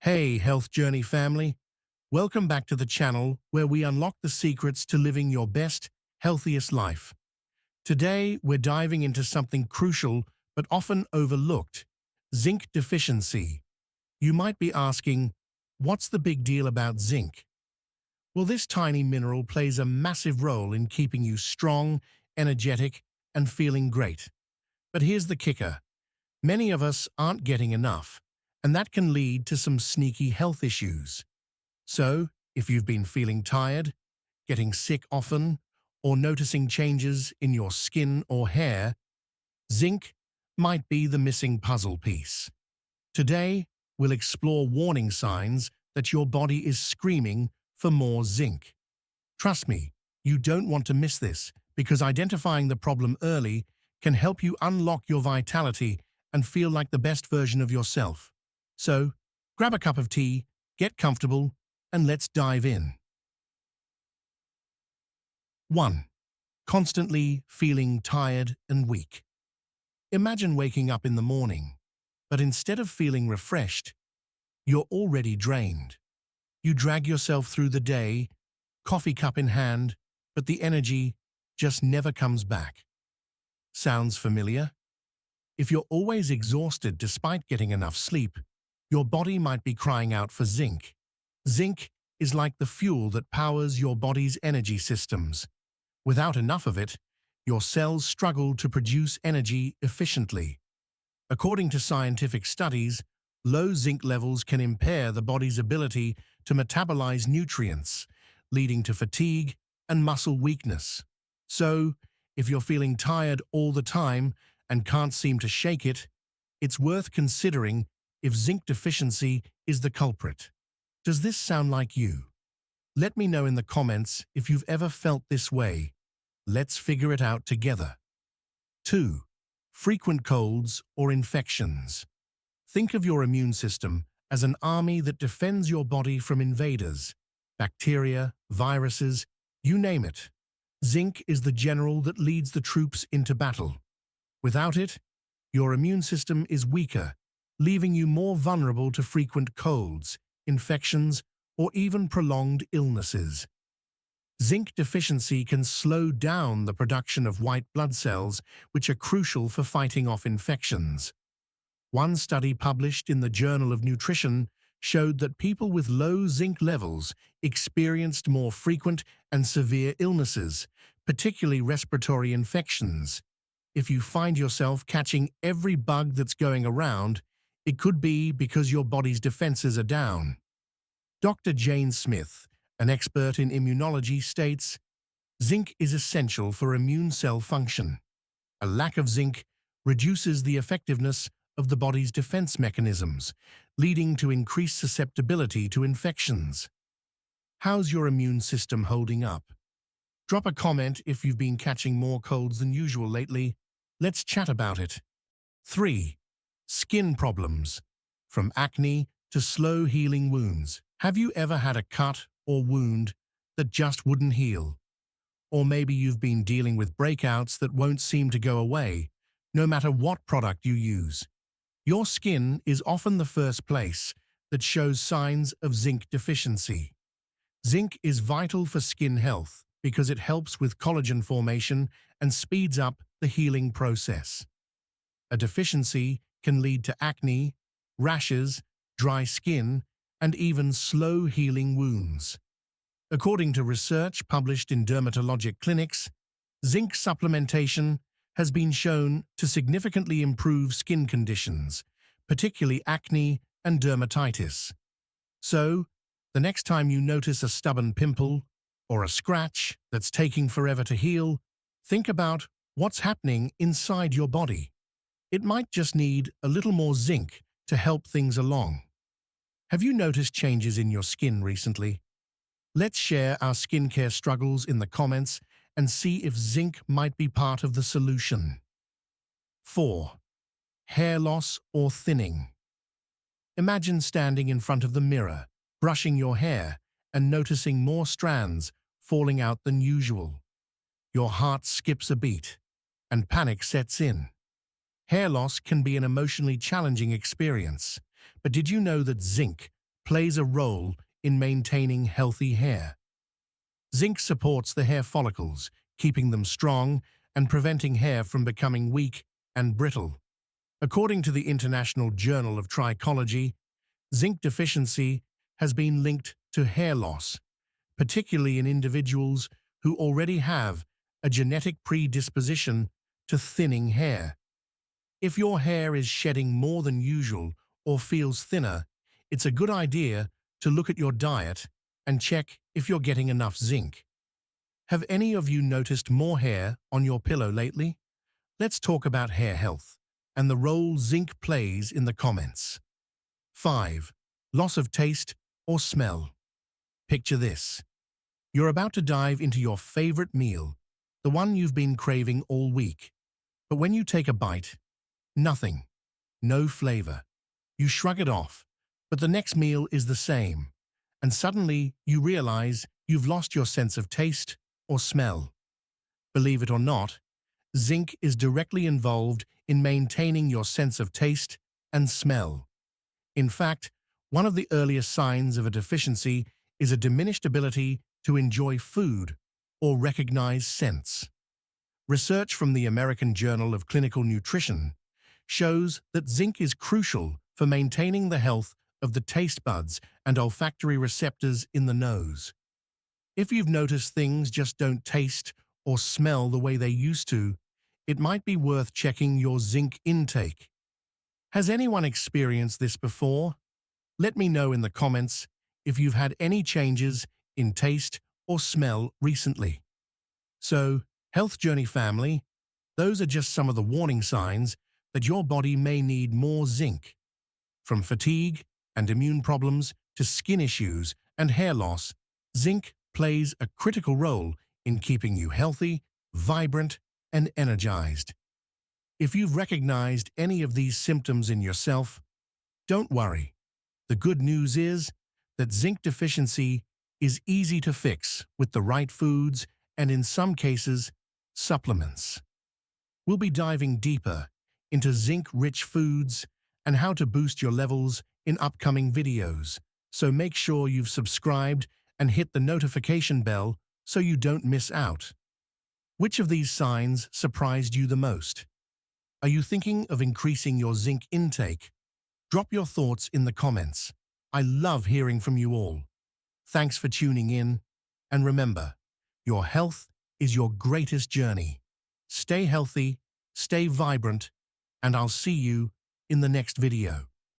Hey, Health Journey family. Welcome back to the channel where we unlock the secrets to living your best, healthiest life. Today, we're diving into something crucial but often overlooked: zinc deficiency. You might be asking, what's the big deal about zinc? Well, this tiny mineral plays a massive role in keeping you strong, energetic, and feeling great. But here's the kicker. Many of us aren't getting enough, and that can lead to some sneaky health issues. So, if you've been feeling tired, getting sick often, or noticing changes in your skin or hair, zinc might be the missing puzzle piece. Today, we'll explore warning signs that your body is screaming for more zinc. Trust me, you don't want to miss this, because identifying the problem early can help you unlock your vitality and feel like the best version of yourself. So, grab a cup of tea, get comfortable, and let's dive in. 1. Constantly feeling tired and weak. Imagine waking up in the morning, but instead of feeling refreshed, you're already drained. You drag yourself through the day, coffee cup in hand, but the energy just never comes back. Sounds familiar? If you're always exhausted despite getting enough sleep, your body might be crying out for zinc. Zinc is like the fuel that powers your body's energy systems. Without enough of it, your cells struggle to produce energy efficiently. According to scientific studies, low zinc levels can impair the body's ability to metabolize nutrients, leading to fatigue and muscle weakness. So, if you're feeling tired all the time and can't seem to shake it, it's worth considering if zinc deficiency is the culprit. Does this sound like you? Let me know in the comments if you've ever felt this way. Let's figure it out together. 2. Frequent colds or infections. Think of your immune system as an army that defends your body from invaders, bacteria, viruses, you name it. Zinc is the general that leads the troops into battle. Without it, your immune system is weaker, leaving you more vulnerable to frequent colds, infections, or even prolonged illnesses. Zinc deficiency can slow down the production of white blood cells, which are crucial for fighting off infections. One study published in the Journal of Nutrition showed that people with low zinc levels experienced more frequent and severe illnesses, particularly respiratory infections. If you find yourself catching every bug that's going around, it could be because your body's defenses are down. Dr. Jane Smith, an expert in immunology, states, zinc is essential for immune cell function. A lack of zinc reduces the effectiveness of the body's defense mechanisms, leading to increased susceptibility to infections. How's your immune system holding up? Drop a comment if you've been catching more colds than usual lately. Let's chat about it. 3. Skin problems. From acne to slow-healing wounds. Have you ever had a cut or wound that just wouldn't heal? Or maybe you've been dealing with breakouts that won't seem to go away, no matter what product you use. Your skin is often the first place that shows signs of zinc deficiency. Zinc is vital for skin health because it helps with collagen formation and speeds up the healing process. A deficiency can lead to acne, rashes, dry skin, and even slow-healing wounds. According to research published in dermatologic clinics, zinc supplementation has been shown to significantly improve skin conditions, particularly acne and dermatitis. So, the next time you notice a stubborn pimple or a scratch that's taking forever to heal, think about what's happening inside your body. It might just need a little more zinc to help things along. Have you noticed changes in your skin recently? Let's share our skincare struggles in the comments and see if zinc might be part of the solution. 4. Hair loss or thinning. Imagine standing in front of the mirror, brushing your hair, and noticing more strands falling out than usual. Your heart skips a beat, and panic sets in. Hair loss can be an emotionally challenging experience, but did you know that zinc plays a role in maintaining healthy hair. Zinc supports the hair follicles, keeping them strong and preventing hair from becoming weak and brittle. According to the International Journal of Trichology, zinc deficiency has been linked to hair loss, particularly in individuals who already have a genetic predisposition to thinning hair. If your hair is shedding more than usual or feels thinner, it's a good idea to look at your diet and check if you're getting enough zinc. Have any of you noticed more hair on your pillow lately? Let's talk about hair health and the role zinc plays in the comments. 5. Loss of taste or smell. Picture this. You're about to dive into your favorite meal, the one you've been craving all week. But when you take a bite, nothing. No flavor. You shrug it off, but the next meal is the same. And suddenly you realize you've lost your sense of taste or smell. Believe it or not, zinc is directly involved in maintaining your sense of taste and smell. In fact, one of the earliest signs of a deficiency is a diminished ability to enjoy food or recognize scents. Research from the American Journal of Clinical Nutrition shows that zinc is crucial for maintaining the health of the taste buds and olfactory receptors in the nose. If you've noticed things just don't taste or smell the way they used to, it might be worth checking your zinc intake. Has anyone experienced this before? Let me know in the comments if you've had any changes in taste or smell recently. So, Health Journey family, those are just some of the warning signs that your body may need more zinc. From fatigue and immune problems to skin issues and hair loss, zinc plays a critical role in keeping you healthy, vibrant, and energized. If you've recognized any of these symptoms in yourself, don't worry. The good news is that zinc deficiency is easy to fix with the right foods and, in some cases, supplements. We'll be diving deeper into zinc-rich foods and how to boost your levels in upcoming videos, so make sure you've subscribed and hit the notification bell so you don't miss out. Which of these signs surprised you the most? Are you thinking of increasing your zinc intake? Drop your thoughts in the comments. I love hearing from you all. Thanks for tuning in, and remember, your health is your greatest journey. Stay healthy, stay vibrant, and I'll see you in the next video.